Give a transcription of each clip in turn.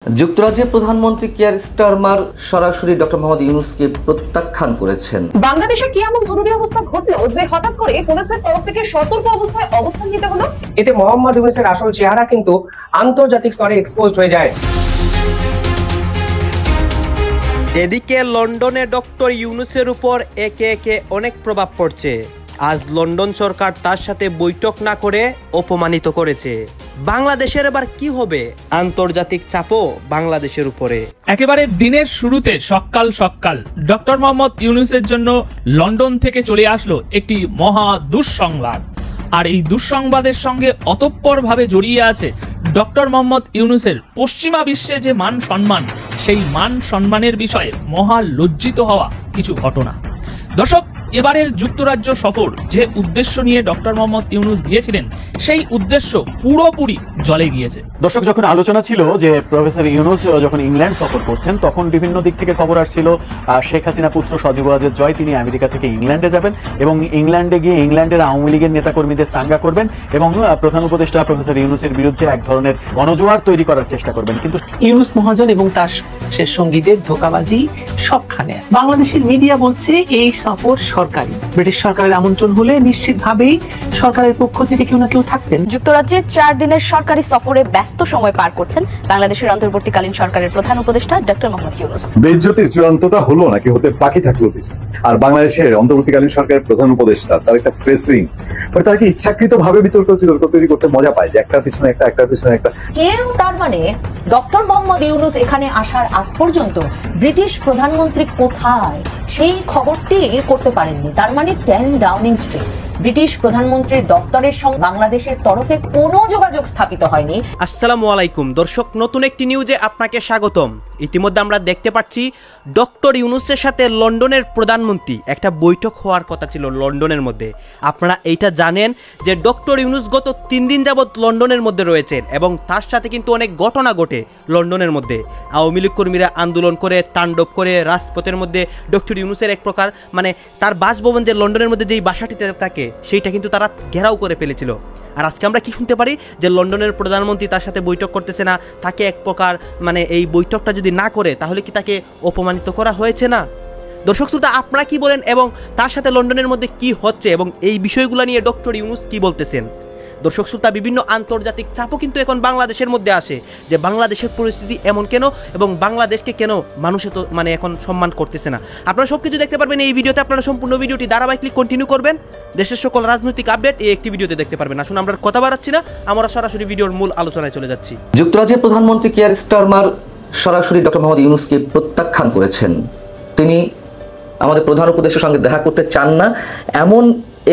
যুক্তরাজ্যের প্রধানমন্ত্রী Keir Starmer সরাসরি ডক্টর মোহাম্মদ ইউনূসকে প্রত্যাখ্যান করেছেন। বাংলাদেশে কি এমন জরুরি অবস্থা ঘটলো যে হঠাৎ করে পুলিশের তরফ থেকে সতর্ক অবস্থায় অবস্থান নিতে হলো? এতে মোহাম্মদ ইউনূসের আসল চেহারা কিন্তু আন্তর্জাতিক স্তরে এক্সপোজড হয়ে যায়। এদিকে লন্ডনে ডক্টর ইউনূসের উপর একে একে অনেক প্রভাব পড়ছে। আজ লন্ডন সরকার তার সাথে বৈঠক না করে অপমানিত করেছে। বাংলাদেশের এবার কি হবে? আন্তর্জাতিক চাপও বাংলাদেশের উপরে। একেবারে দিনের শুরুতে সকাল ডক্টর মোহাম্মদ ইউনূসের জন্য লন্ডন থেকে চলে আসলো একটি মহা দুঃসংবাদ। আর এই দুঃসংবাদের সঙ্গে অতঃপরভাবে জড়িয়ে আছে ডক্টর মোহাম্মদ ইউনূসের পশ্চিমা বিশ্বে যে মান সম্মান, সেই মান সম্মানের বিষয়ে মহা লজ্জিত হওয়া কিছু ঘটনা। দর্শক, এবারের যুক্তরাজ্য সফর যে উদ্দেশ্য নিয়ে ডক্টর মোহাম্মদ ইউনূস গিয়েছিলেন, সেই উদ্দেশ্য পুরোপুরি জলে গিয়েছে। দর্শক, যখন আলোচনা ছিল যে প্রফেসর ইউনূস যখন ইংল্যান্ড সফর করছেন, তখন বিভিন্ন দিক থেকে খবর আসছিল শেখ হাসিনা পুত্র সজীব ওয়াজেদ জয় তিনি আমেরিকা থেকে ইংল্যান্ডে যাবেন এবং ইংল্যান্ডে গিয়ে ইংল্যান্ডের আওয়ামী লীগের নেতাকর্মীদের চাঙ্গা করবেন এবং প্রধান উপদেষ্টা প্রফেসর ইউনূসের বিরুদ্ধে এক ধরনের গণজোয়ার তৈরি করার চেষ্টা করবেন। কিন্তু ইউনূস মহাজন এবং তার শেষ সঙ্গীদের ধোঁকাবাজি সবখানে। বাংলাদেশের মিডিয়া বলছে এই সফর সরকারি, ব্রিটিশ সরকারের আমন্ত্রণ হলে নিশ্চিতভাবেই সরকারের পক্ষ থেকে কেউ না কেউ থাকতেন। যুক্তরাজ্যের 4 দিনের সরকারি সফরে ব্যস্ত সময় পার করছেন বাংলাদেশের অন্তর্বর্তীকালীন সরকারের প্রধান উপদেষ্টা ডক্টর মোহাম্মদ ইউনূস। বেজ্জতির চূড়ান্তটা হলো নাকি হতে বাকি থাকলো কিছু। আর বাংলাদেশের অন্তর্বর্তীকালীন সরকারের প্রধান উপদেষ্টা তার একটা প্রেস উইং, তারা কি ইচ্ছাকৃত ভাবে বিতর্ক তৈরি করতে মজা পায় যে একটার পিছনে একটা এর তার মানে ডক্টর মোহাম্মদ ইউনূস এখানে আসার আগ পর্যন্ত ব্রিটিশ প্রধানমন্ত্রী কোথায় সেই খবরটি করতে পারেননি। তার মানে 10 ডাউনিং স্ট্রিট ব্রিটিশ প্রধানমন্ত্রীর দপ্তরের সঙ্গে বাংলাদেশের তরফে কোনো যোগাযোগ স্থাপিত হয়নি। আসসালামু আলাইকুম দর্শক, নতুন একটি নিউজে আপনাকে স্বাগতম। ইতিমধ্যে আমরা দেখতে পাচ্ছি ডক্টর ইউনূসের সাথে লন্ডনের প্রধানমন্ত্রী একটা বৈঠক হওয়ার কথা ছিল লন্ডনের মধ্যে। আপনারা এইটা জানেন যে ডক্টর ইউনূস গত 3 দিন যাবৎ লন্ডনের মধ্যে রয়েছেন এবং তার সাথে কিন্তু অনেক ঘটনা ঘটে লন্ডনের মধ্যে। আওয়ামী লীগ কর্মীরা আন্দোলন করে, তাণ্ডব করে রাজপথের মধ্যে ডক্টর ইউনূসের এক প্রকার মানে তার বাসভবন যে লন্ডনের মধ্যে যেই বাসাটিতে থাকে সেইটা কিন্তু তারা ঘেরাও করে ফেলেছিল। আর আজকে আমরা কি শুনতে পারি যে লন্ডনের প্রধানমন্ত্রী তার সাথে বৈঠক করতেছে না, তাকে এক প্রকার মানে এই বৈঠকটা যদি না করে তাহলে কি তাকে অপমানিত করা হয়েছে না? দর্শক শ্রোতা, আপনারা কি বলেন এবং তার সাথে লন্ডনের মধ্যে কি হচ্ছে এবং এই বিষয়গুলো নিয়ে ডক্টর ইউনূস কি বলতেছেন? দর্শক শ্রোতা, বিভিন্ন আন্তর্জাতিক চাপও কিন্তু এখন বাংলাদেশের মধ্যে আসে যে বাংলাদেশের পরিস্থিতি এমন কেন এবং বাংলাদেশকে কেন মানুষে তো মানে এখন সম্মান করতেছে না। আপনারা সব কিছু দেখতে পারবেন এই ভিডিওতে। আপনারা সম্পূর্ণ ভিডিওটি ধারাবাহিকলি কন্টিনিউ করবেন। দেশের সকল রাজনৈতিক আপডেট এই একটি ভিডিওতে দেখতে পারবেন। আসুন আমরা কথা বাড়াচ্ছি না, আমরা সরাসরি ভিডিওর মূল আলোচনায় চলে যাচ্ছি। যুক্তরাজ্যের প্রধানমন্ত্রী কিয়ার স্টারমার সরাসরি ডক্টর মোহাম্মদ ইউনূসকে প্রত্যাখ্যান করেছেন। তিনি আমাদের প্রধান উপদেষ্টার সঙ্গে দেখা করতে চান না, এমন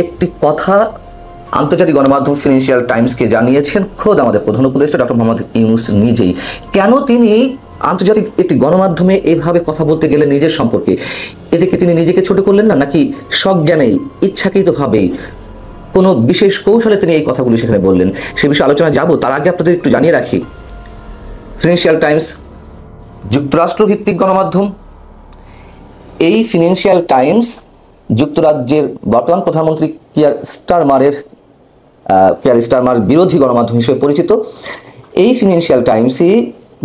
একটি কথা আন্তর্জাতিক গণমাধ্যম ফিনান্সিয়াল টাইমসকে জানিয়েছেন খোদ আমাদের প্রধান উপদেষ্টা ডক্টর মোহাম্মদ ইউনূস নিজেই। কেন তিনি আন্তর্জাতিক একটি গণমাধ্যমে এভাবে কথা বলতে গেলে নিজের সম্পর্কে, এদিকে তিনি নিজেকে ছোট করলেন না, নাকি সজ্ঞানেই ইচ্ছাকৃতভাবেই কোনো বিশেষ কৌশলে তিনি এই কথাগুলি সেখানে বললেন? সে বিষয়ে আলোচনা যাব। তার আগে আপনাদের একটু জানিয়ে রাখি, ফিনান্সিয়াল টাইমস যুক্তরাষ্ট্রভিত্তিক গণমাধ্যম। এই ফিনান্সিয়াল টাইমস যুক্তরাজ্যের বর্তমান প্রধানমন্ত্রী কিয়ার স্টারমার বিরোধী গণমাধ্যম হিসেবে পরিচিত। এই ফিনান্সিয়াল টাইমসই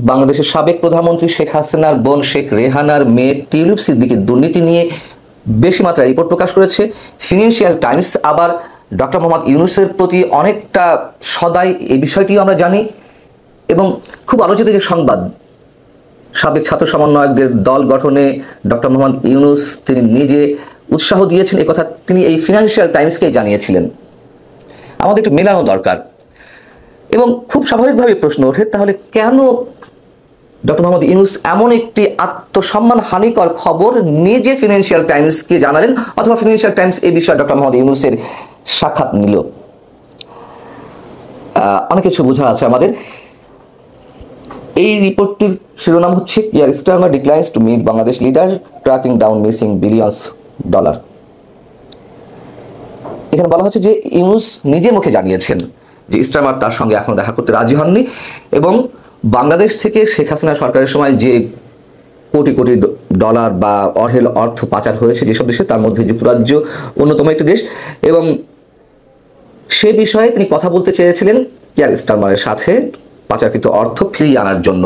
বাংলাদেশের সাবেক প্রধানমন্ত্রী শেখ হাসিনার বোন শেখ রেহানার মেয়ে টিউলিপ সিদ্দিকের দুর্নীতি নিয়ে বেশি মাত্রায় রিপোর্ট প্রকাশ করেছে। ফিনান্সিয়াল টাইমস আবার ডক্টর মোহাম্মদ ইউনূসের প্রতি অনেকটা সদাই, এই বিষয়টিও আমরা জানি। এবং খুব আলোচিত যে সংবাদ, সাবেক ছাত্র সমন্বয়কদের দল গঠনে ডক্টর মোহাম্মদ ইউনূস তিনি নিজে উৎসাহ দিয়েছেন, এই কথা তিনি এই ফিনান্সিয়াল টাইমসকেই জানিয়েছিলেন। আমাদের একটু মেলানো দরকার। এবং খুব স্বাভাবিকভাবে প্রশ্ন ওঠে, তাহলে কেন ডক্টর মোহাম্মদ ইউনূস এমন একটি আত্মসম্মান হানিকর খবর নিজে ফিনান্সিয়াল টাইমসকে জানালেন, অথবা ফিনান্সিয়াল টাইমস এই বিষয়ে ডক্টর মোহাম্মদ ইউনূসের সাক্ষাৎ নিল? অনেক কিছু বোঝা আছে আমাদের। এই রিপোর্টটির শিরোনাম হচ্ছে Keir Starmer declines to meet Bangladesh leader tracking down missing billions dollar. এখানে বলা হচ্ছে যে ইউনূস নিজে মুখে জানিয়েছেন যে স্টারমার তার সঙ্গে এখনো দেখা করতে রাজি হননি এবং বাংলাদেশ থেকে শেখ হাসিনা সরকারের সময় যে কোটি কোটি ডলার বা অঢেল অর্থ পাচার হয়েছে যেসব দেশে, তার মধ্যে যুক্তরাজ্য অন্যতম একটি দেশ, এবং সে বিষয়ে তিনি কথা বলতে চেয়েছিলেন কিয়ার স্টারমারের সাথে পাচারকৃত অর্থ ফিরিয়ে আনার জন্য।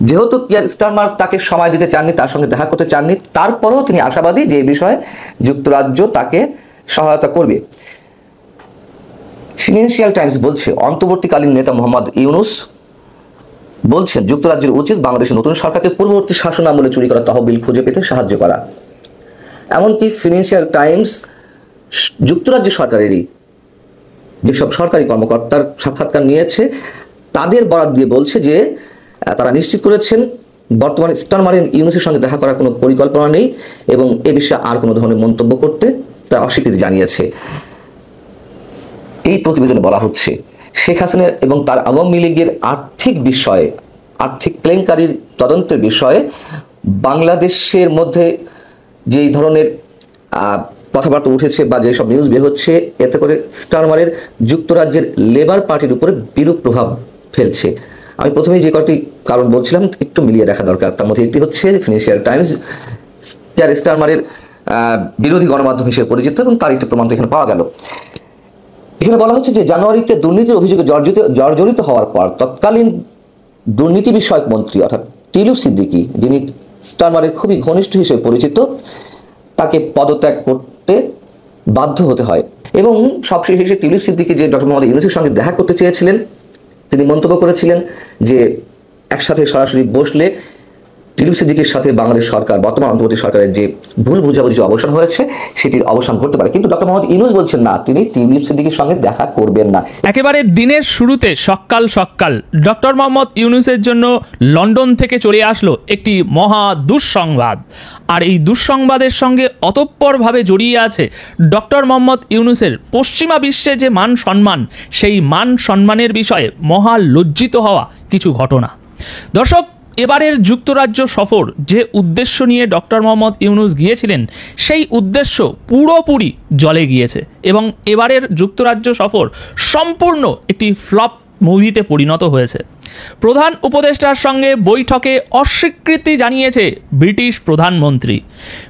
যেহেতু কিয়ার স্টারমার তাকে সময় দিতে চাননি, তার সঙ্গে দেখা করতে চাননি, তারপরেও তিনি আশাবাদী যে এই বিষয়ে যুক্তরাজ্য তাকে সহায়তা করবে। ফিনান্সিয়াল টাইমস বলছে, অন্তর্বর্তীকালীন নেতা মোহাম্মদ ইউনুস বলছেন যুক্তরাজ্যের উচিত বাংলাদেশের নতুন সরকারকে পূর্ববর্তী শাসন আমলে চুরি করা তহবিল খুঁজে পেতে সাহায্য করা। এমনকি ফিনান্সিয়াল টাইমস যুক্তরাজ্য সরকারেরই যেসব সরকারি কর্মকর্তার সাক্ষাৎকার নিয়েছে তাদের বরাত দিয়ে বলছে যে তারা নিশ্চিত করেছেন বর্তমানে স্টারমারের ইউনুসের সঙ্গে দেখা করার কোনো পরিকল্পনা নেই এবং এ বিষয়ে আর কোনো ধরনের মন্তব্য করতে তারা অস্বীকৃতি জানিয়েছে। এই প্রতিবেদনে বলা হচ্ছে শেখ হাসিনা এবং তার আওয়ামী লীগের আর্থিক কেলেঙ্কারির তদন্তের বিষয়ে বাংলাদেশের মধ্যে যেই ধরনের কথাবার্তা উঠেছে বা যেসব নিউজ বের হচ্ছে, এতে করে স্টারমারের যুক্তরাজ্যের লেবার পার্টির উপরে বিরূপ প্রভাব ফেলছে। আমি প্রথমেই যে কয়েকটি কারণ বলছিলাম একটু মিলিয়ে দেখা দরকার। তার মধ্যে একটি হচ্ছে ফিনান্সিয়াল টাইমস স্টারমারের বিরোধী গণমাধ্যম হিসেবে পরিচিত এবং তার একটি প্রমাণ এখানে পাওয়া গেল। এখানে বলা হচ্ছে যে জানুয়ারিতে দুর্নীতির অভিযোগে জর্জরিত হওয়ার পর তৎকালীন দুর্নীতি বিষয়ক মন্ত্রী অর্থাৎ টিউলিপ সিদ্দিকী, যিনি স্টারমারের খুবই ঘনিষ্ঠ হিসেবে পরিচিত, তাকে পদত্যাগ করতে বাধ্য হতে হয় এবং সবশেষে টিউলিপ সিদ্দিকী যে ডক্টর মোহাম্মদ ইউনুসের সঙ্গে দেখা করতে চেয়েছিলেন, তিনি মন্তব্য করেছিলেন যে একসাথে সরাসরি বসলে টিউলিপ সিদ্দিকীর সাথে বাংলাদেশ সরকার, বর্তমান অন্তর্বর্তী সরকারের যে ভুল বুঝাবুঝি অবসান হয়েছে সেটির অবসান ঘটতে পারে। কিন্তু ডক্টর মোহাম্মদ ইউনুস বলছেন না, তিনি টিউলিপ সিদ্দিকীর সঙ্গে দেখা করবেন না। একেবারে দিনের শুরুতে সকাল ডক্টর মোহাম্মদ ইউনুসের জন্য লন্ডন থেকে চলে আসলো একটি মহা দুঃসংবাদ। আর এই দুঃসংবাদের সঙ্গে অতঃপরভাবে জড়িয়ে আছে ডক্টর মোহাম্মদ ইউনুসের পশ্চিমা বিশ্বে যে মান সম্মান, সেই মান সম্মানের বিষয়ে মহা লজ্জিত হওয়া কিছু ঘটনা। দর্শক, এবারের যুক্তরাজ্য সফর যে উদ্দেশ্য নিয়ে ডক্টর মোহাম্মদ ইউনুস গিয়েছিলেন, সেই উদ্দেশ্য পুরোপুরি জলে গিয়েছে এবং এবারের যুক্তরাজ্য সফর সম্পূর্ণ একটি ফ্লপ মুভিতে পরিণত হয়েছে। প্রধান উপদেষ্টার সঙ্গে বৈঠকে অস্বীকৃতি জানিয়েছে ব্রিটিশ প্রধানমন্ত্রী।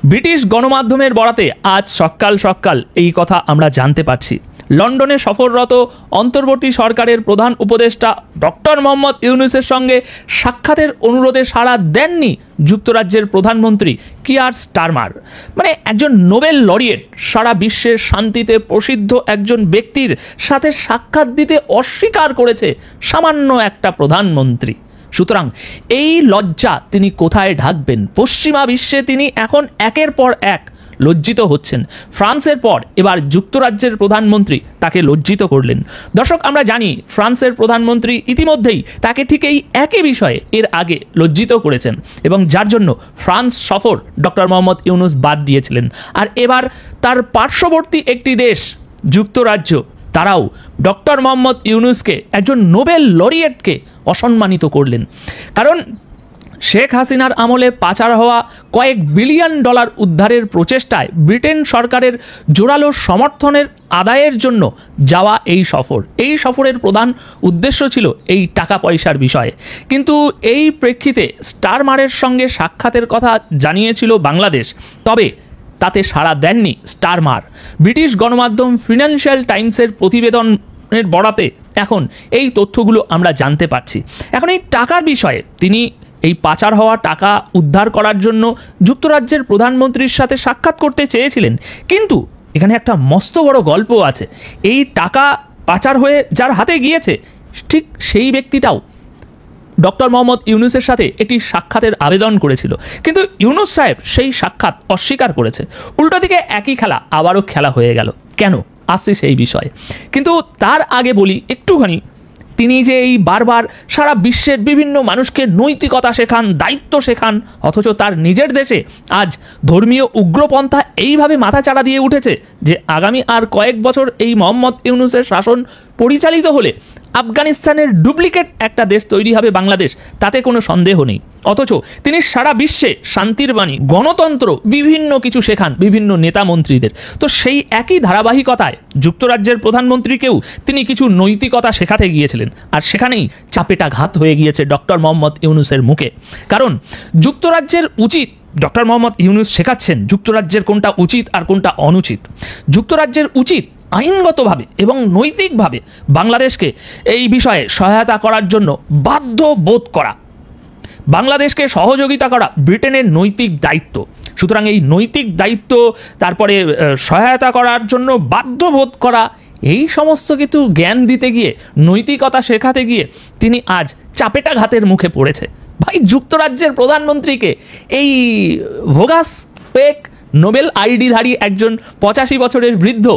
ব্রিটিশ গণমাধ্যমের বরাতে আজ সকাল এই কথা আমরা জানতে পারছি। লন্ডনে সফররত অন্তর্বর্তী সরকারের প্রধান উপদেষ্টা ডক্টর মোহাম্মদ ইউনুসের সঙ্গে সাক্ষাতের অনুরোধে সাড়া দেননি যুক্তরাজ্যের প্রধানমন্ত্রী কিয়ার স্টারমার। মানে একজন নোবেল লরিয়েট, সারা বিশ্বের শান্তিতে প্রসিদ্ধ একজন ব্যক্তির সাথে সাক্ষাৎ দিতে অস্বীকার করেছে সামান্য একটা প্রধানমন্ত্রী। সুতরাং এই লজ্জা তিনি কোথায় ঢাকবেন? পশ্চিমা বিশ্বে তিনি এখন একের পর এক লজ্জিত হচ্ছেন। ফ্রান্সের পর এবার যুক্তরাজ্যের প্রধানমন্ত্রী তাকে লজ্জিত করলেন। দর্শক, আমরা জানি ফ্রান্সের প্রধানমন্ত্রী ইতিমধ্যেই তাকে ঠিক এই একই বিষয়ে এর আগে লজ্জিত করেছেন এবং যার জন্য ফ্রান্স সফর ডক্টর মোহাম্মদ ইউনুস বাদ দিয়েছিলেন। আর এবার তার পার্শ্ববর্তী একটি দেশ যুক্তরাজ্য, তারাও ডক্টর মোহাম্মদ ইউনুসকে, একজন নোবেল লরিয়েটকে অসম্মানিত করলেন। কারণ শেখ হাসিনার আমলে পাচার হওয়া কয়েক বিলিয়ন ডলার উদ্ধারের প্রচেষ্টায় ব্রিটেন সরকারের জোরালো সমর্থনের আদায়ের জন্য যাওয়া এই সফরের প্রধান উদ্দেশ্য ছিল এই টাকা পয়সার বিষয়ে। কিন্তু এই প্রেক্ষিতে স্টারমারের সঙ্গে সাক্ষাতের কথা জানিয়েছিল বাংলাদেশ, তবে তাতে সাড়া দেননি স্টারমার। ব্রিটিশ গণমাধ্যম ফিনান্সিয়াল টাইমসের প্রতিবেদনের বরাতে এখন এই তথ্যগুলো আমরা জানতে পারছি। এখন এই টাকার বিষয়ে তিনি এই পাচার হওয়া টাকা উদ্ধার করার জন্য যুক্তরাজ্যের প্রধানমন্ত্রীর সাথে সাক্ষাৎ করতে চেয়েছিলেন, কিন্তু এখানে একটা মস্ত বড় গল্প আছে। এই টাকা পাচার হয়ে যার হাতে গিয়েছে, ঠিক সেই ব্যক্তিটাও ডক্টর মোহাম্মদ ইউনুসের সাথে একটি সাক্ষাতের আবেদন করেছিল, কিন্তু ইউনুস সাহেব সেই সাক্ষাৎ অস্বীকার করেছে। উল্টো দিকে একই খেলা আবারও খেলা হয়ে গেল। কেন আসছে সেই বিষয়ে, কিন্তু তার আগে বলি একটুখানি, তিনি যে এই বারবার সারা বিশ্বের বিভিন্ন মানুষকে নৈতিকতা শেখান, দায়িত্ব শেখান, অথচ তার নিজের দেশে আজ ধর্মীয় উগ্রপন্থা এইভাবে মাথাচাড়া দিয়ে উঠেছে যে আগামী আর কয়েক বছর এই মোহাম্মদ ইউনুসের শাসন পরিচালিত হলে আফগানিস্তানের ডুপ্লিকেট একটা দেশ তৈরি হবে বাংলাদেশ, তাতে কোনো সন্দেহ নেই। অথচ তিনি সারা বিশ্বে শান্তির বাণী, গণতন্ত্র, বিভিন্ন কিছু শেখান বিভিন্ন নেতা মন্ত্রীদের। তো সেই একই ধারাবাহিকতায় যুক্তরাজ্যের প্রধানমন্ত্রীকেও তিনি কিছু নৈতিকতা শেখাতে গিয়েছিলেন, আর সেখানেই চাপেটা ঘাত হয়ে গিয়েছে ডক্টর মোহাম্মদ ইউনুসের মুখে। কারণ যুক্তরাজ্যের উচিত, ডক্টর মোহাম্মদ ইউনুস শেখাচ্ছেন যুক্তরাজ্যের কোনটা উচিত আর কোনটা অনুচিত। যুক্তরাজ্যের উচিত আইনগতভাবে এবং নৈতিকভাবে বাংলাদেশকে এই বিষয়ে সহায়তা করার জন্য বাধ্য বোধ করা। বাংলাদেশকে সহযোগিতা করা ব্রিটেনের নৈতিক দায়িত্ব। সুতরাং এই নৈতিক দায়িত্ব, তারপরে সহায়তা করার জন্য বাধ্যবোধ করা, এই সমস্ত কিছু জ্ঞান দিতে গিয়ে, নৈতিকতা শেখাতে গিয়ে তিনি আজ চাপেটাঘাতের মুখে পড়েছে। ভাই, যুক্তরাজ্যের প্রধানমন্ত্রীকে এই ভোগাস ফেক নোবেল আইডিধারী একজন 85 বছরের বৃদ্ধ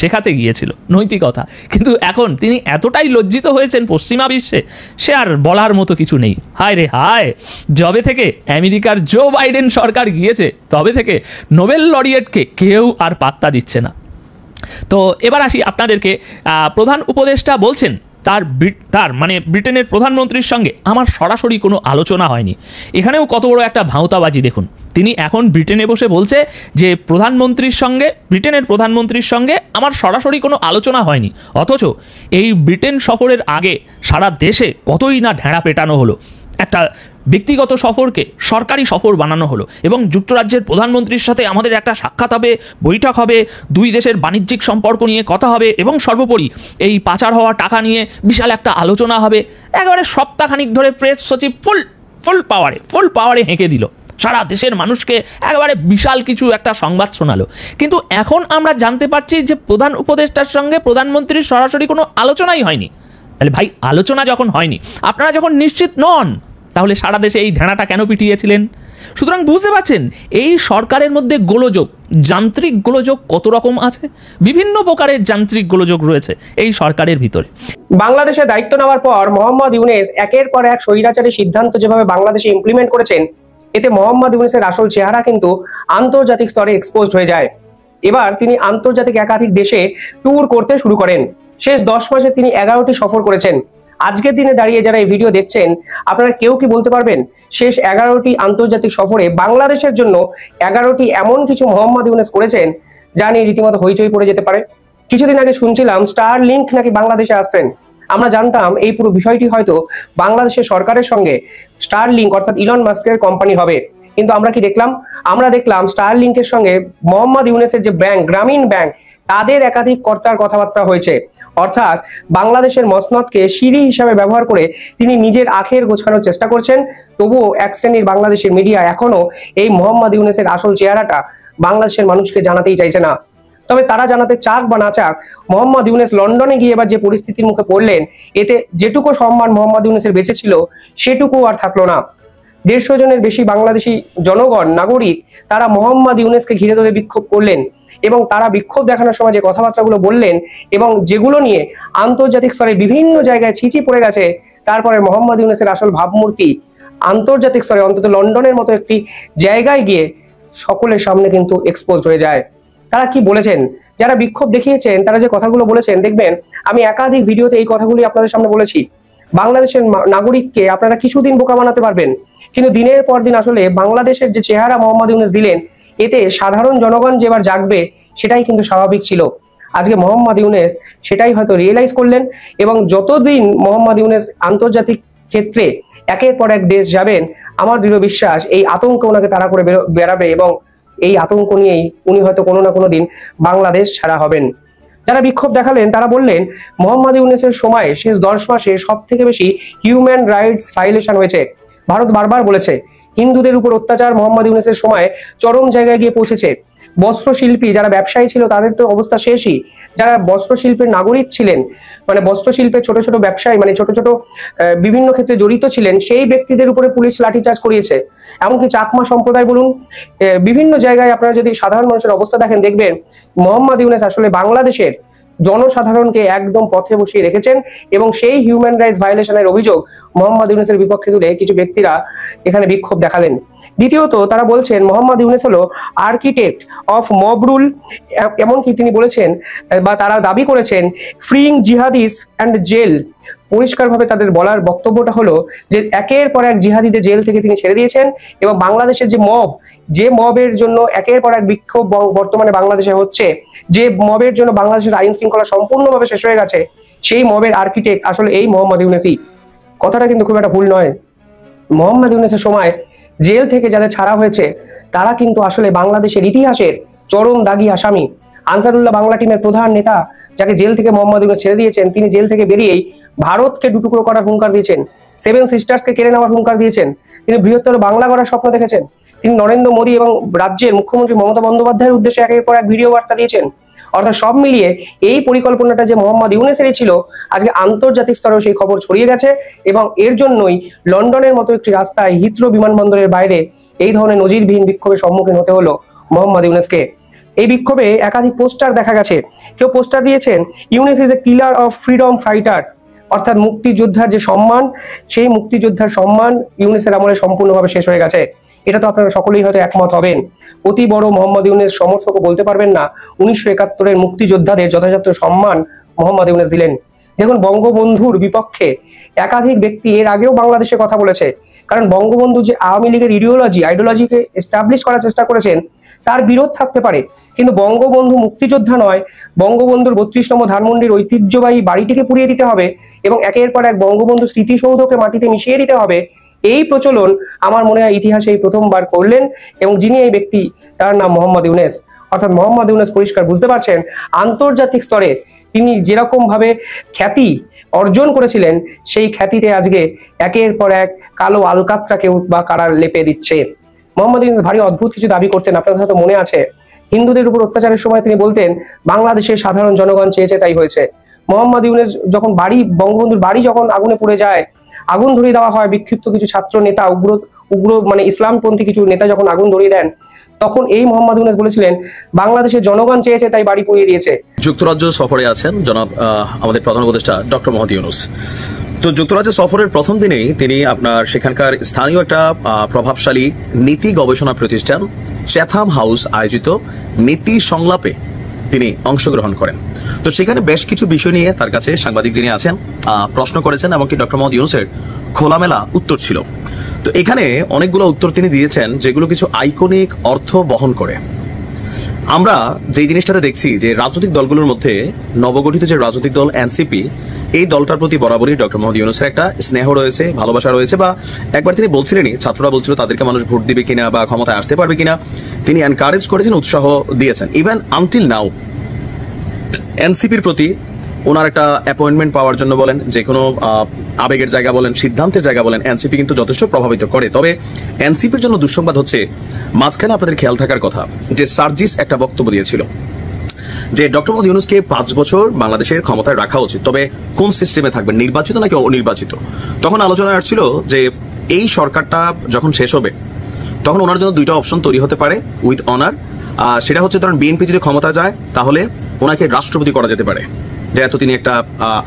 শেখাতে গিয়েছিল নৈতিকতা, কিন্তু এখন তিনি এতটাই লজ্জিত হয়েছেন পশ্চিমা বিশ্বে, সে আর বলার মতো কিছু নেই। হায় রে হায়, যবে থেকে আমেরিকার জো বাইডেন সরকার গিয়েছে তবে থেকে নোবেল লরিয়েটকে কেউ আর পাত্তা দিচ্ছে না। তো এবার আসি আপনাদেরকে, প্রধান উপদেষ্টা বলছেন তার মানে ব্রিটেনের প্রধানমন্ত্রীর সঙ্গে আমার সরাসরি কোনো আলোচনা হয়নি। এখানেও কত বড় একটা ভাঁওতাবাজি দেখুন। তিনি এখন ব্রিটেনে বসে বলছে যে ব্রিটেনের প্রধানমন্ত্রীর সঙ্গে আমার সরাসরি কোনো আলোচনা হয়নি, অথচ এই ব্রিটেন সফরের আগে সারা দেশে কতই না ঢেঁড়া পেটানো হলো। একটা ব্যক্তিগত সফরকে সরকারি সফর বানানো হলো এবং যুক্তরাজ্যের প্রধানমন্ত্রীর সাথে আমাদের একটা সাক্ষাৎ হবে, বৈঠক হবে, দুই দেশের বাণিজ্যিক সম্পর্ক নিয়ে কথা হবে এবং সর্বোপরি এই পাচার হওয়া টাকা নিয়ে বিশাল একটা আলোচনা হবে। একেবারে সপ্তাহখানিক ধরে প্রেস সচিব ফুল পাওয়ারে হেঁকে দিল, সারা দেশের মানুষকে একেবারে বিশাল কিছু একটা সংবাদ শোনালো। কিন্তু এখন আমরা জানতে পারছি যে প্রধান উপদেষ্টার সঙ্গে প্রধানমন্ত্রীর সরাসরি কোনো আলোচনাই হয়নি। তাহলে ভাই, আলোচনা যখন হয়নি, আপনারা যখন নিশ্চিত নন, তাহলে সারা দেশে এই ঢেঁড়াটা কেন পিটিয়েছিলেন? সুতরাং বুঝতে পারছেন এই সরকারের মধ্যে গোলযোগ, যান্ত্রিক গোলযোগ কত রকম আছে, বিভিন্ন প্রকারের যান্ত্রিক গোলযোগ রয়েছে এই সরকারের ভিতরে। বাংলাদেশের দায়িত্ব নেওয়ার পর মোহাম্মদ ইউনূস একের পর এক স্বৈরাচারী সিদ্ধান্ত যেভাবে বাংলাদেশে ইমপ্লিমেন্ট করেছেন, এতে মোহাম্মদ ইউনূসের আসল চেহারা কিন্তু আন্তর্জাতিক স্তরে এক্সপোজড হয়ে যায়। এবার তিনি আন্তর্জাতিক একাধিক দেশে ট্যুর করতে শুরু করেন। শেষ 10 মাসে তিনি 11টি সফর করেছেন। আজকের দিনে দাঁড়িয়ে যারা এই ভিডিও দেখছেন, আপনারা কেউ কি বলতে পারবেন শেষ 11টি আন্তর্জাতিক সফরে বাংলাদেশের জন্য 11টি এমন কিছু মোহাম্মদ ইউনূস করেছেন যা নিয়ে রীতিমতো হইচই পড়ে যেতে পারে? কিছুদিন আগে শুনছিলাম স্টারলিংক নাকি বাংলাদেশে আসছেন। আমরা জানতাম এই পুরো বিষয়টি হয়তো বাংলাদেশের সরকারের সঙ্গে স্টারলিংক অর্থাৎ ইলন মাস্কের কোম্পানি হবে, কিন্তু আমরা কি দেখলাম? আমরা দেখলাম স্টারলিংকের সঙ্গে মোহাম্মদ ইউনূসের যে ব্যাংক, গ্রামীণ ব্যাংক, তাদের একাধিক কর্তার কথাবার্তা হয়েছে। অর্থাৎ বাংলাদেশের মসনদকে সিঁড়ি হিসাবে ব্যবহার করে তিনি নিজের আখের গোছানোর চেষ্টা করছেন। তবুও এক শ্রেণীর বাংলাদেশের মিডিয়া এখনো এই মোহাম্মদ ইউনূসের আসল চেহারাটা বাংলাদেশের মানুষকে জানাতেই চাইছে না। তবে তারা জানাতে চাক বা না চাক, মোহাম্মদ ইউনূস লন্ডনে গিয়ে এবার যে পরিস্থিতির মুখে পড়লেন, এতে যেটুকু সম্মান মোহাম্মদ ইউনূসের বেঁচে ছিল সেটুকু আর থাকলো না। 150 জনের বেশি বাংলাদেশি জনগণ, নাগরিক, তারা মোহাম্মদ ইউনূসকে ঘিরে ধরে বিক্ষোভ করলেন এবং তারা বিক্ষোভ দেখানোর সময় যে কথাবার্তাগুলো বললেন এবং যেগুলো নিয়ে আন্তর্জাতিক স্তরে বিভিন্ন জায়গায় ছিচি পড়ে গেছে, তারপরে মোহাম্মদ ইউনূসের আসল ভাবমূর্তি আন্তর্জাতিক স্তরে অন্তত লন্ডনের মতো একটি জায়গায় গিয়ে সকলের সামনে কিন্তু এক্সপোজ হয়ে যায়। তারা কি বলেছেন, যারা বিক্ষোভ দেখিয়েছেন তারা যে কথাগুলো বলেছেন, দেখবেন আমি একাধিক ভিডিওতে এই কথাগুলি আপনাদের সামনে বলেছি। বাংলাদেশের নাগরিককে আপনারা কিছুদিন বোকা বানাতে পারবেন, কিন্তু দিনের পর দিন আসলে বাংলাদেশের যে চেহারা মোহাম্মদ ইউনূস দিলেন, এতে সাধারণ জনগণ যে এবার জাগবে সেটাই কিন্তু স্বাভাবিক ছিল। আজকে মোহাম্মদ ইউনূস সেটাই হয়তো রিয়েলাইজ করলেন এবং যতদিন মোহাম্মদ ইউনূস আন্তর্জাতিক ক্ষেত্রে একের পর এক দেশ যাবেন, আমার দৃঢ় বিশ্বাস এই আতঙ্ক ওনাকে তাড়া করে বেড়াবে এবং এই আতঙ্ক নিয়েই উনি হয়তো কোনো না কোনো দিন বাংলাদেশ ছাড়া হবেন। যারা বিক্ষোভ দেখালেন তারা বললেন মোহাম্মদ ইউনূসের সময় শেষ 10 মাসে সব থেকে বেশি হিউম্যান রাইটস ভায়োলেশন হয়েছে। ভারত বারবার বলেছে হিন্দুদের উপর অত্যাচার মোহাম্মদ ইউনূসের সময় চরম জায়গায় গিয়ে পৌঁছেছে। বস্ত্রশিল্পী যারা ব্যবসায়ী ছিল তাদের তো অবস্থা শেষই। যারা বস্ত্রশিল্পের নাগরিক ছিলেন, মানে বস্ত্রশিল্পের ছোট ছোট ব্যবসায়ী, মানে ছোট ছোট বিভিন্ন ক্ষেত্রে জড়িত ছিলেন, সেই ব্যক্তিদের উপরে পুলিশ লাঠিচার্জ করিয়েছে। এমনকি চাকমা সম্প্রদায় বলুন, বিভিন্ন জায়গায় আপনারা যদি সাধারণ মানুষের অবস্থা দেখেন, দেখবেন মোহাম্মদ ইউনূস আসলে বাংলাদেশের জনসাধারণকে একদম পথে বসিয়ে রেখেছেন এবং সেই হিউম্যান রাইটস ভায়োলেশনের অভিযোগ মোহাম্মদ ইউনূসের বিপক্ষে তুলে কিছু ব্যক্তিরা এখানে বিক্ষোভ দেখালেন। দ্বিতীয়ত তারা বলছেন মোহাম্মদ ইউনূস হলো আর্কিটেক্ট অফ মব রুল। এমনকি তিনি বলেছেন বা তারা দাবি করেছেন ফ্রিং জিহাদিস অ্যান্ড জেল। পরিষ্কারভাবে তাদের বলার বক্তব্যটা হলো যে একের পর এক জিহাদিদের জেল থেকে তিনি ছেড়ে দিয়েছেন এবং বাংলাদেশের যে মবের জন্য একের পর এক বিক্ষোভ বর্তমানে বাংলাদেশে হচ্ছে, যে মবের জন্য বাংলাদেশের আইন শৃঙ্খলা সম্পূর্ণভাবে শেষ হয়ে গেছে, সেই মবের আর্কিটেক্ট আসলে এই মোহাম্মদ ইউনূসই। কথাটা কিন্তু খুব একটা ভুল নয়। মোহাম্মদ ইউনূসের সময় জেল থেকে যাদের ছাড়া হয়েছে তারা কিন্তু আসলে বাংলাদেশের ইতিহাসের চরম দাগী আসামি। আনসারুল্লাহ বাংলা টিমের প্রধান নেতা, যাকে জেল থেকে মোহাম্মদ ইউনূস ছেড়ে দিয়েছেন, তিনি জেল থেকে বেরিয়েই ভারতকে দুটুকরো করার হুঙ্কার দিয়েছেন। সেভেন সিস্টার্সকে কেড়ে নেওয়ার হুঙ্কার দিয়েছেন, তিনি বৃহত্তর বাংলা গড়ার স্বপ্ন দেখেছেন, তিনি নরেন্দ্র মোদী এবং রাজ্যের মুখ্যমন্ত্রী মমতা বন্দ্যোপাধ্যায়ের উদ্দেশ্যে একের পর এক ভিডিও বার্তা দিয়েছেন। অর্থাৎ সব মিলিয়ে এই পরিকল্পনাটা যে মোহাম্মদ ইউনূসেরই ছিল, আজকে আন্তর্জাতিক স্তরেও সেই খবর ছড়িয়ে গেছে এবং এর জন্যই লন্ডনের মতো একটি রাস্তায় হিথ্রো বিমানবন্দরের বাইরে এই ধরনের নজিরবিহীন বিক্ষোভের সম্মুখীন হতে হলো মোহাম্মদ ইউনূসকে। এই বিক্ষোভে একাধিক পোস্টার দেখা গেছে। কেউ পোস্টার দিয়েছেন, Yunus is a killer of freedom fighter, অর্থাৎ মুক্তিযোদ্ধার যে সম্মান, সেই মুক্তিযোদ্ধার সম্মান ইউনূসের আমলে সম্পূর্ণভাবে শেষ হয়ে গেছে। এটা তো আপনারা সকলেই হয়তো একমত হবেন। অতি বড় মোহাম্মদ ইউনূস সমর্থকও বলতে পারবেন না 1971-এর মুক্তিযোদ্ধাদের যথাযথ সম্মান মোহাম্মদ ইউনূস দিলেন। দেখুন, বঙ্গবন্ধুর বিপক্ষে একাধিক ব্যক্তি এর আগেও বাংলাদেশে কথা বলেছে, কারণ বঙ্গবন্ধু যে আওয়ামী লীগের আইডিওলজিকে এস্টাবলিশ করার চেষ্টা করেছেন তার বিরোধ থাকতে পারে, কিন্তু বঙ্গবন্ধু মুক্তিযোদ্ধা নয়। বঙ্গবন্ধুর 32তম ধানমন্ডির ঐতিহ্যবাহী বাড়িটিকে পুড়িয়ে দিতে হবে এবং একের পর এক বঙ্গবন্ধু স্মৃতিসৌধকে মাটিতে মিশিয়ে দিতে হবে, এই প্রচলন আমার মনে হয় ইতিহাসে এই প্রথমবার করলেন এবং যিনি এই ব্যক্তি তার নাম মোহাম্মদ ইউনূস। অর্থাৎ মোহাম্মদ ইউনূস পরিষ্কার বুঝতে পারছেন আন্তর্জাতিক স্তরে তিনি যেরকম ভাবে খ্যাতি অর্জন করেছিলেন, সেই খ্যাতিতে আজকে একের পর এক কালো আলকাতরাকেও বা কারা লেপে দিচ্ছে। মোহাম্মদ ইউনূস ভারী অদ্ভুত কিছু দাবি করতেন, আপনাদের হয়তো মনে আছে। হিন্দুদের উপর অত্যাচারের সময় তিনি বলতেন বাংলাদেশের সাধারণ জনগণ চেয়েছে তাই হয়েছে। মোহাম্মদ ইউনূস যখন বঙ্গবন্ধুর বাড়ি যখন আগুনে পুড়ে যায়, আগুন ধরিয়ে দেওয়া হয়, বিক্ষিপ্ত কিছু ছাত্র নেতা উগ্র মানে ইসলামপন্থী কিছু নেতা যখন আগুন ধরিয়ে দেন, তখন এই মোহাম্মদ ইউনূস বলেছিলেন বাংলাদেশের জনগণ চেয়েছে তাই বাড়ি পুড়িয়ে দিয়েছে। যুক্তরাজ্য সফরে আছেন জনাব আমাদের প্রধান উপদেষ্টা ডক্টর মোহাম্মদ ইউনূস। তো যুক্তরাজ্য সফরের প্রথম দিনেই তিনি আপনার সেখানকার স্থানীয় একটা প্রভাবশালী নীতি গবেষণা প্রতিষ্ঠান চ্যাথাম হাউস আয়োজিত নীতি সংলাপে তিনি অংশগ্রহণ করেন। তো সেখানে বেশ কিছু বিষয় নিয়ে তার কাছে সাংবাদিক যিনি আছেন প্রশ্ন করেছেন, এমনকি ডক্টর মোহাম্মদ ইউনূসের খোলামেলা উত্তর ছিল। তো এখানে অনেকগুলো উত্তর তিনি দিয়েছেন যেগুলো কিছু আইকনিক অর্থ বহন করে। আমরা যে জিনিসটাতে দেখছি যে রাজনৈতিক দলগুলোর মধ্যে নবগঠিত যে রাজনৈতিক দল এনসিপি, এই দলটার প্রতি বরাবরই ডক্টর মোহাম্মদ ইউনূসের একটা স্নেহ রয়েছে, ভালোবাসা রয়েছে। বা একবার তিনি বলছিলেনই, ছাত্ররা বলছিল তাদেরকে মানুষ ভোট দিবে কিনা বা ক্ষমতায় আসতে পারবে কিনা, তিনি এনকারেজ করেছেন, উৎসাহ দিয়েছেন। ইভেন আনটিল নাও এনসিপির প্রতি ওনার একটা অ্যাপয়েন্টমেন্ট পাওয়ার জন্য বলেন, যে কোনো আবেগের জায়গা বলেন, সিদ্ধান্তের জায়গা বলেন, এনসিপি কিন্তু যথেষ্ট প্রভাবিত করে। তবে এনসিপির জন্য দুঃসংবাদ হচ্ছে, মাঝখানে আপনাদের খেয়াল থাকার কথা যে সার্জিস একটা বক্তব্য দিয়েছিল যে ডক্টর মোহাম্মদ ইউনূসকে 5 বছর বাংলাদেশের ক্ষমতায় রাখা উচিত, তবে কোন সিস্টেমে থাকবেন, নির্বাচিত নাকি অনির্বাচিত। তখন আলোচনা আসছিল যে এই সরকারটা যখন শেষ হবে তখন ওনার জন্য 2টা অপশন তৈরি হতে পারে উইথ অনার। সেটা হচ্ছে ধরেন বিএনপি যদি ক্ষমতা যায় তাহলে ওনাকে রাষ্ট্রপতি করা যেতে পারে, যেহেতু তিনি একটা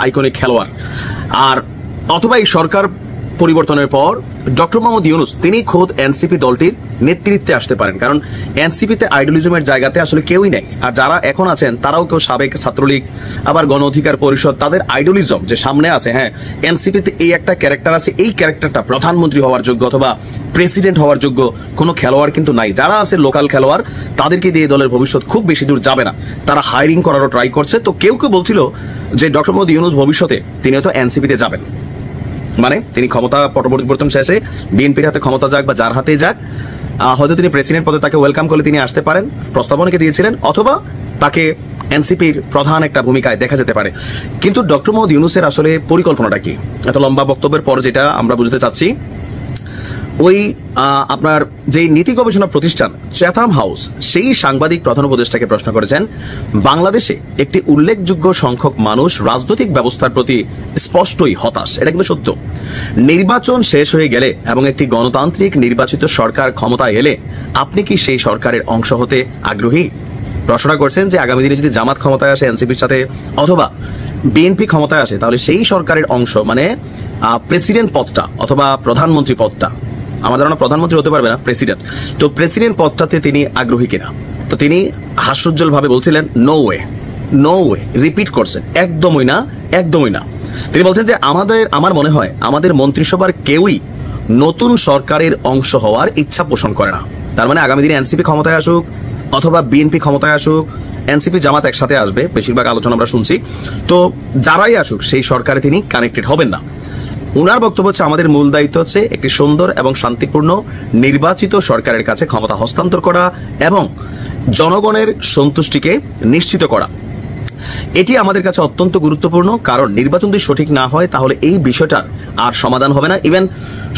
আইকনিক খেলোয়াড়। আর অথবা এই সরকার পরিবর্তনের পর ডক্টর মোহাম্মদ ইউনূস তিনি খোদ এনসিপি দলটির নেতৃত্বে আসতে পারেন, কারণ এনসিপিতে আইডিয়ালিজমের জায়গাতে আসলে কেউই নেই। আর যারা এখন আছেন তারাও কেউ সাবেক ছাত্রলীগ, আবার গণ অধিকার পরিষদ, তাদের আইডিয়ালিজম যে সামনে আছে, হ্যাঁ এনসিপিতে এই একটা ক্যারেক্টার আছে, এই ক্যারেক্টারটা প্রধানমন্ত্রী হওয়ার যোগ্য অথবা প্রেসিডেন্ট হওয়ার যোগ্য কোনো খেলোয়াড় কিন্তু নাই। যারা আছে লোকাল খেলোয়াড়, তাদেরকে দিয়ে দলের ভবিষ্যৎ খুব বেশি দূর যাবে না, তারা হায়ারিং করারও ট্রাই করছে। তো কেউ কেউ বলছিল যে ডক্টর মোহাম্মদ ইউনূস ভবিষ্যতে তিনি হয়তো এনসিপিতে যাবেন, মানে তিনি ক্ষমতা পরিবর্তন শেষে বিএনপির হাতে ক্ষমতা যাক বা যার হাতে যাক, হয়তো তিনি প্রেসিডেন্ট পদে তাকে ওয়েলকাম করলে তিনি আসতে পারেন, প্রস্তাবনাকে দিয়েছিলেন, অথবা তাকে এনসিপির প্রধান একটা ভূমিকায় দেখা যেতে পারে। কিন্তু ডক্টর মোহাম্মদ ইউনূসের আসলে পরিকল্পনাটা কি? এত লম্বা বক্তব্যের পর যেটা আমরা বুঝতে চাচ্ছি, ওই আপনার যে নীতি গবেষণা প্রতিষ্ঠান চ্যাথাম হাউস, সেই সাংবাদিক প্রধান উপদেষ্টাকে প্রশ্ন করেছেন, বাংলাদেশে একটি উল্লেখযোগ্য সংখ্যক মানুষ রাজনৈতিক ব্যবস্থার প্রতি স্পষ্টই হতাশ, এটা কিন্তু সত্য। নির্বাচন শেষ হয়ে গেলে এবং একটি গণতান্ত্রিক নির্বাচিত সরকার ক্ষমতায় এলে আপনি কি সেই সরকারের অংশ হতে আগ্রহী? প্রশ্ন করছেন যে আগামী দিনে যদি জামাত ক্ষমতায় আসে এনসিপির সাথে অথবা বিএনপি ক্ষমতায় আসে, তাহলে সেই সরকারের অংশ মানে প্রেসিডেন্ট পদটা অথবা প্রধানমন্ত্রী পদটা, আমার ধারণা প্রধানমন্ত্রী হতে পারবে না, প্রেসিডেন্ট, তো প্রেসিডেন্ট পদটাতে তিনি আগ্রহী কিনা? তো তিনি হাস্যোজ্জ্বল ভাবে বলছিলেন no way, no way, repeat করছেন একদমই না, একদমই না। তিনি বলছেন যে আমার মনে হয় আমাদের মন্ত্রিসভার কেউই নতুন সরকারের অংশ হওয়ার ইচ্ছা পোষণ করে না। তার মানে আগামী দিনে এনসিপি ক্ষমতায় আসুক অথবা বিএনপি ক্ষমতায় আসুক, এনসিপি জামাত একসাথে আসবে, বেশিরভাগ আলোচনা আমরা শুনছি, তো যারাই আসুক সেই সরকারে তিনি কানেক্টেড হবেন না। উনার বক্তব্য হচ্ছে আমাদের মূল দায়িত্ব হচ্ছে একটি সুন্দর এবং শান্তিপূর্ণ নির্বাচিত সরকারের কাছে ক্ষমতা হস্তান্তর করা এবং জনগণের সন্তুষ্টিকে নিশ্চিত করা। এটি আমাদের কাছে অত্যন্ত গুরুত্বপূর্ণ, কারণ নির্বাচন যদি সঠিক না হয় তাহলে এই বিষয়টার আর সমাধান হবে না। ইভেন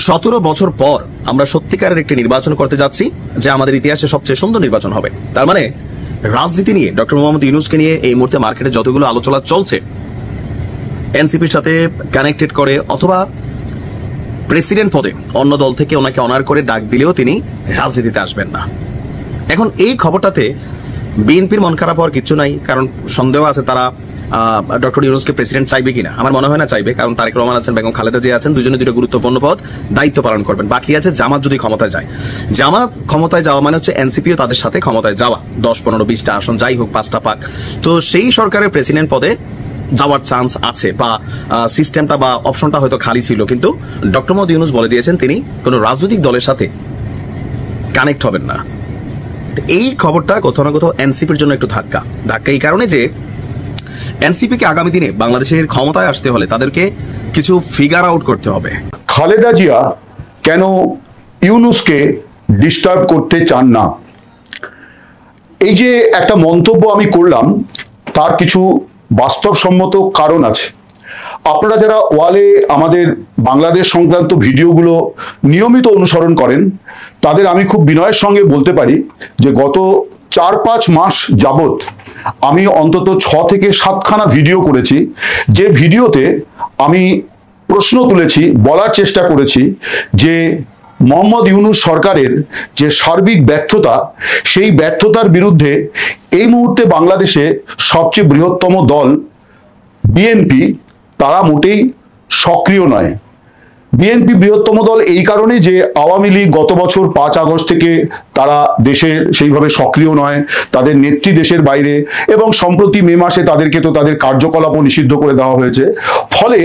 17 বছর পর আমরা সত্যিকারের একটি নির্বাচন করতে যাচ্ছি, যা আমাদের ইতিহাসে সবচেয়ে সুন্দর নির্বাচন হবে। তার মানে রাজনীতি নিয়ে ডক্টর মোহাম্মদ ইউনূসকে নিয়ে এই মুহূর্তে মার্কেটে যতগুলো আলোচনা চলছে, এনসিপির সাথে কানেক্টেড করে অথবা প্রেসিডেন্ট পদে অন্য দল থেকে ওনাকে অনার করে ডাক দিলেও তিনি রাজনীতিতে আসবেন না। এখন এই খবরটাতে বিএনপির মন খারাপ হওয়ার কিছু নাই, কারণ সন্দেহ আছে তারা ডক্টর ইউনূসকে প্রেসিডেন্ট চাইবে কিনা। আমার মনে হয় না চাইবে, কারণ তারেক রহমান আছেন, বেগম খালেদা জিয়া আছেন, দুজনে দুটো গুরুত্বপূর্ণ পদ দায়িত্ব পালন করবেন। বাকি আছে জামাত যদি ক্ষমতায় যায়। জামাত ক্ষমতায় যাওয়া মানে হচ্ছে এনসিপিও তাদের সাথে ক্ষমতায় যাওয়া, 10, 15, 20টা আসন যাই হোক, 5টা পাক। তো সেই সরকারের প্রেসিডেন্ট পদে যাওয়ার চান্স আছে, বা সিস্টেমটা বা অপশনটা হয়তো খালি ছিল, কিন্তু ডক্টর মোহাম্মদ ইউনূস বলে দিয়েছেন তিনি কোনো রাজনৈতিক দলের সাথে কানেক্ট হবেন না। এই খবরটা কোথাও না কোথাও এনসিপির জন্য একটু ধাক্কা এই কারণে যে এনসিপিকে আগামী দিনে বাংলাদেশের ক্ষমতায় আসতে হলে তাদেরকে কিছু ফিগার আউট করতে হবে। খালেদা জিয়া কেন ইউনূসকে ডিস্টার্ব করতে চান না, এই যে একটা মন্তব্য আমি করলাম, তার কিছু বাস্তবসম্মত কারণ আছে। আপনারা যারা ওয়ালে আমাদের বাংলাদেশ সংক্রান্ত ভিডিওগুলো নিয়মিত অনুসরণ করেন, তাদের আমি খুব বিনয়ের সঙ্গে বলতে পারি যে গত 4-5 মাস যাবত আমি অন্তত 6 থেকে 7খানা ভিডিও করেছি, যে ভিডিওতে আমি প্রশ্ন তুলেছি, বলার চেষ্টা করেছি যে মোহাম্মদ ইউনূস সরকারের যে সার্বিক ব্যর্থতা, সেই ব্যর্থতার বিরুদ্ধে এই মুহূর্তে বাংলাদেশে সবচেয়ে বৃহত্তম দল বিএনপি তারা মোটেই সক্রিয় নয়। বিএনপি বৃহত্তম দল এই কারণে যে আওয়ামী লীগ গত বছর 5 আগস্ট থেকে তারা দেশে সেইভাবে সক্রিয় নয়, তাদের নেত্রী দেশের বাইরে, এবং সম্প্রতি মে মাসে তাদেরকে তো তাদের কার্যকলাপও নিষিদ্ধ করে দেওয়া হয়েছে। ফলে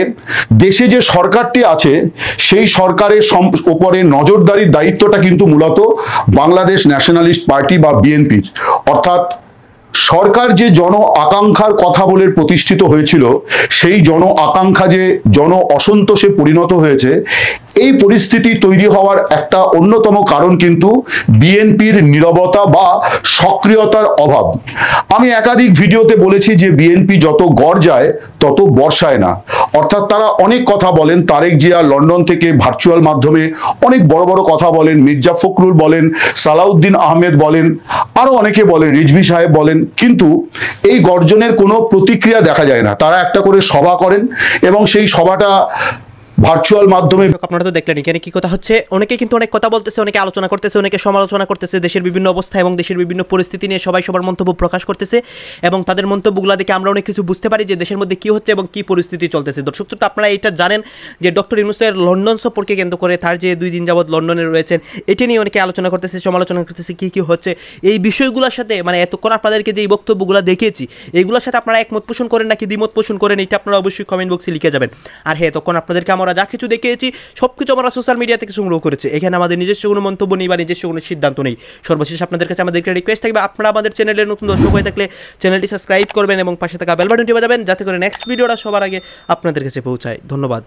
দেশে যে সরকারটি আছে সেই সরকারের উপরে নজরদারির দায়িত্বটা কিন্তু মূলত বাংলাদেশ ন্যাশনালিস্ট পার্টি বা বিএনপির। অর্থাৎ সরকার যে জন আকাঙ্ক্ষার কথা বলে প্রতিষ্ঠিত হয়েছিল, সেই জন আকাঙ্ক্ষা যে জন অসন্তোষে পরিণত হয়েছে, এই পরিস্থিতি তৈরি হওয়ার একটা অন্যতম কারণ কিন্তু বিএনপির নীরবতা বা সক্রিয়তার অভাব। আমি একাধিক ভিডিওতে বলেছি যে বিএনপি যত গর্জায় তত বর্ষায় না। অর্থাৎ তারা অনেক কথা বলেন, তারেক জিয়া লন্ডন থেকে ভার্চুয়াল মাধ্যমে অনেক বড় বড় কথা বলেন, মির্জা ফখরুল বলেন, সালাউদ্দিন আহমেদ বলেন, আরো অনেকে বলেন, রিজভী সাহেব বলেন, কিন্তু এই গর্জনের কোনো প্রতিক্রিয়া দেখা যায় না। তারা একটা করে সভা করেন এবং সেই সভাটা ভার্চুয়াল মাধ্যমে। আপনারা তো দেখলেন এখানে কি কথা হচ্ছে, অনেকে কিন্তু অনেক কথা বলতেছে, অনেকে আলোচনা করতেছে, অনেকে সমালোচনা করতেছে দেশের বিভিন্ন অবস্থা এবং দেশের বিভিন্ন পরিস্থিতি নিয়ে সবাই সবার মন্তব্য প্রকাশ করতেছে, এবং তাদের মন্তব্যগুলো দেখে আমরা অনেক কিছু বুঝতে পারি যে দেশের মধ্যে কি হচ্ছে এবং কি পরিস্থিতি চলতেছে। দর্শক তো আপনারা এটা জানেন যে ডক্টর ইউনূসের লন্ডন সফরকে কেন্দ্র করে, তার যে 2 দিন যাবত লন্ডনে রয়েছেন, এটা নিয়ে অনেকে আলোচনা করতেছে, সমালোচনা করতেছে, কি কি হচ্ছে এই বিষয়গুলোর সাথে, মানে এতক্ষণ আপনাদেরকে যে এই বক্তব্যগুলো দেখিয়েছি এইগুলোর সাথে আপনারা একমত পোষণ করেন নাকি দ্বিমত পোষণ করেন, এটা আপনারা অবশ্যই কমেন্ট বক্সে লিখে যাবেন। আর হ্যাঁ, তখন আপনাদেরকে আমরা যা কিছু দেখিয়েছি সবকিছু আমরা সোশ্যাল মিডিয়া থেকে সংগ্রহ করেছি, এখানে আমাদের নিজস্ব কোনো মন্তব্য নেই বা নিজস্ব কোনো সিদ্ধান্ত নেই। সর্বশেষ আপনাদের কাছে আমাদেরকে রিকোয়েস্ট থাকবে, আপনারা আমাদের চ্যানেলের নতুন দর্শক হয়ে থাকলে চ্যানেলটি সাবস্ক্রাইব করবেন এবং পাশে থাকা বেল বাটনটি বাজাবেন, যাতে করে নেক্সট ভিডিওটা সবার আগে আপনাদের কাছে পৌঁছায়। ধন্যবাদ।